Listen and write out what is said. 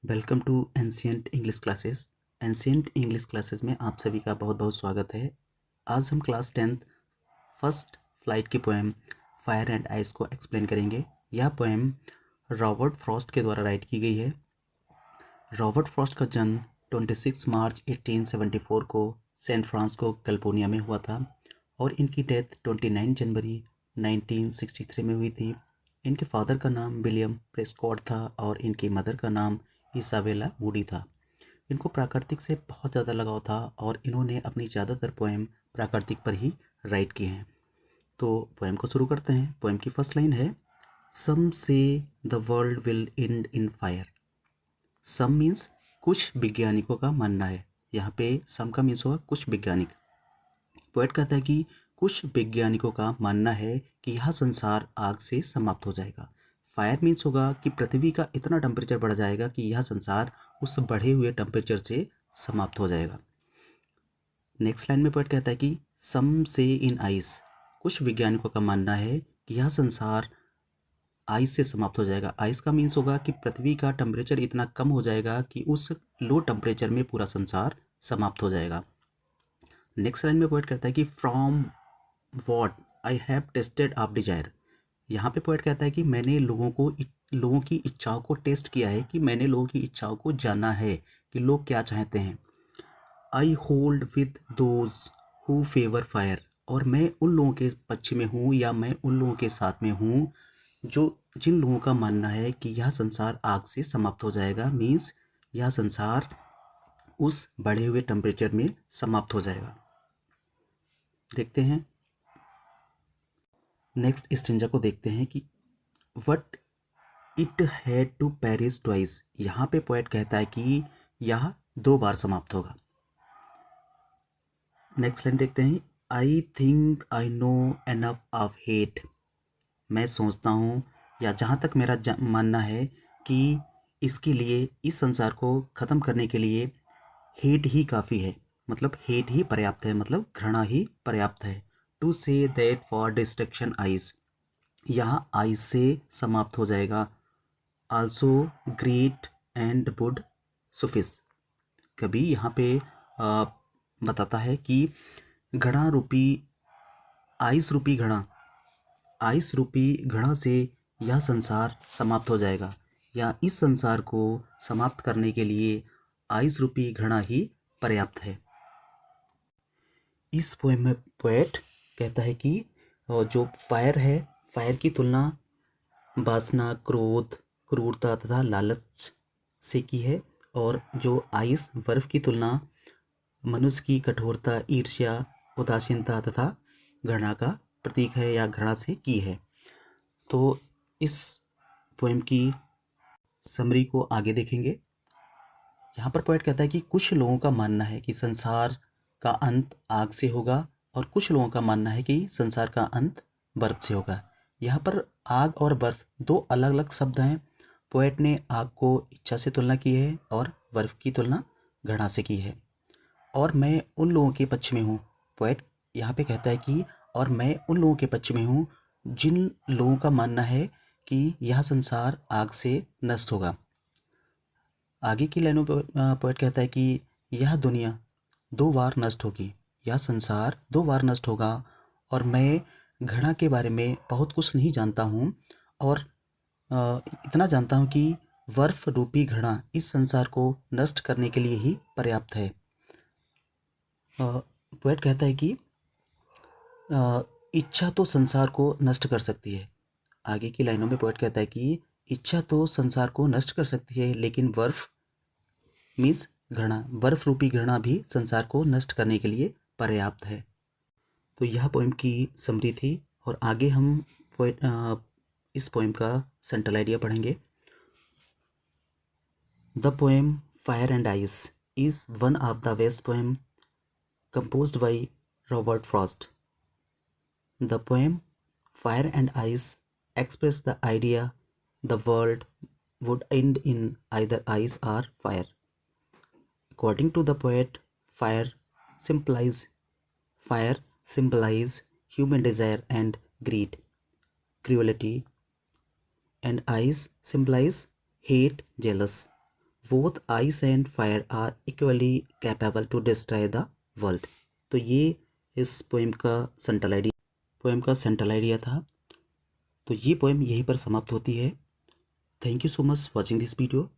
Welcome to ancient English classes. Ancient English classes में आप सभी का बहुत बहुत स्वागत है। आज हम क्लास 10th फर्स्ट फ्लाइट की पोएम फायर एंड आइस को एक्सप्लेन करेंगे। यह पोएम रॉबर्ट फ्रॉस्ट के द्वारा राइट की गई है। रॉबर्ट फ्रॉस्ट का जन्म 26 मार्च 1874 को सैन फ्रांसिस्को कैलिफोर्निया में हुआ था और इनकी डेथ 29 जनवरी 1963 में हुई थी। इनके फादर का नाम विलियम प्रेस्कॉट था और इनकी मदर का नाम इसाबेला वुडी था। इनको प्राकृतिक से बहुत ज़्यादा लगाव था और इन्होंने अपनी ज़्यादातर पोएम प्राकृतिक पर ही राइट की हैं। तो पोएम को शुरू करते हैं। पोएम की फर्स्ट लाइन है, some say the world will end in fire. Some means कुछ वैज्ञानिकों का मानना है। यहाँ पे सम का मीन्स होगा कुछ वैज्ञानिक। पोएट कहता है कि कुछ वैज्ञानिकों का मानना है कि यह संसार आग से समाप्त हो जाएगा। फायर मीन्स होगा कि पृथ्वी का इतना टेम्परेचर बढ़ जाएगा कि यह संसार उस बढ़े हुए टेम्परेचर से समाप्त हो जाएगा। नेक्स्ट लाइन में पोएट कहता है कि सम से इन आइस। कुछ वैज्ञानिकों का मानना है कि यह संसार आइस से समाप्त हो जाएगा। आइस का मीन्स होगा कि पृथ्वी का टेम्परेचर इतना कम हो जाएगा कि उस लो टेम्परेचर में पूरा संसार समाप्त हो जाएगा। नेक्स्ट लाइन में पोएट कहता है कि from what I have tested of desire. यहाँ पे पोएट कहता है कि मैंने लोगों की इच्छाओं को टेस्ट किया है, कि मैंने लोगों की इच्छाओं को जाना है कि लोग क्या चाहते हैं। I hold with those who favour fire. और मैं उन लोगों के पक्ष में हूँ या मैं उन लोगों के साथ में हूँ जिन लोगों का मानना है कि यह संसार आग से समाप्त हो जाएगा। मीन्स यह संसार उस बढ़े हुए टेम्परेचर में समाप्त हो जाएगा। देखते हैं नेक्स्ट स्टेंजा को देखते हैं कि what it had to perish twice. यहाँ पे पोएट कहता है कि यह 2 बार समाप्त होगा। नेक्स्ट लाइन देखते हैं, I think I know enough of hate. मैं सोचता हूँ या जहाँ तक मेरा मानना है कि इसके लिए, इस संसार को ख़त्म करने के लिए हेट ही काफ़ी है। मतलब हेट ही पर्याप्त है, मतलब घृणा ही पर्याप्त है। To say that for destruction ice. यहाँ आइस से समाप्त हो जाएगा। Also great and wood suffice. कभी यहाँ पे बताता है कि घड़ा रूपी आइस रूपी घड़ा से यह संसार समाप्त हो जाएगा, या इस संसार को समाप्त करने के लिए आइस रूपी घड़ा ही पर्याप्त है। इस पोएम में पोएट कहता है कि जो फायर है, फायर की तुलना वासना, क्रोध, क्रूरता तथा लालच से की है, और जो आइस, बर्फ की तुलना मनुष्य की कठोरता, ईर्ष्या, उदासीनता तथा घृणा का प्रतीक है या घृणा से की है। तो इस पोएम की समरी को आगे देखेंगे। यहाँ पर पोएट कहता है कि कुछ लोगों का मानना है कि संसार का अंत आग से होगा और कुछ लोगों का मानना है कि संसार का अंत बर्फ से होगा। यहाँ पर आग और बर्फ 2 अलग अलग शब्द हैं। पोएट ने आग को इच्छा से तुलना की है और बर्फ की तुलना घृणा से की है। और मैं उन लोगों के पक्ष में हूँ। पोएट यहाँ पे कहता है कि और मैं उन लोगों के पक्ष में हूँ जिन लोगों का मानना है कि यह संसार आग से नष्ट होगा। आगे की लाइनों पर पोएट कहता है कि यह दुनिया 2 बार नष्ट होगी, यह संसार 2 बार नष्ट होगा, और मैं घृणा के बारे में बहुत कुछ नहीं जानता हूँ, और इतना जानता हूँ कि बर्फ रूपी घृणा इस संसार को नष्ट करने के लिए ही पर्याप्त है। पोएट कहता है कि इच्छा तो संसार को नष्ट कर सकती है। आगे की लाइनों में पोएट कहता है कि इच्छा तो संसार को नष्ट कर सकती है, लेकिन बर्फ मीन्स घृणा, बर्फ रूपी घृणा भी संसार को नष्ट करने के लिए पर्याप्त है। तो यह पोएम की समरी थी, और आगे हम इस पोएम का सेंट्रल आइडिया पढ़ेंगे। The poem fire and ice is one of the best poem composed by Robert Frost. The poem Fire and Ice express the idea the world would end in either ice or fire. According to the poet, fire symbolize human desire and greed, cruelty, and ice symbolize hate, jealous. Both ice and fire are equally capable to destroy the world. तो ये इस poem का central idea था। तो ये poem यहीं पर समाप्त होती है। Thank you so much watching this video.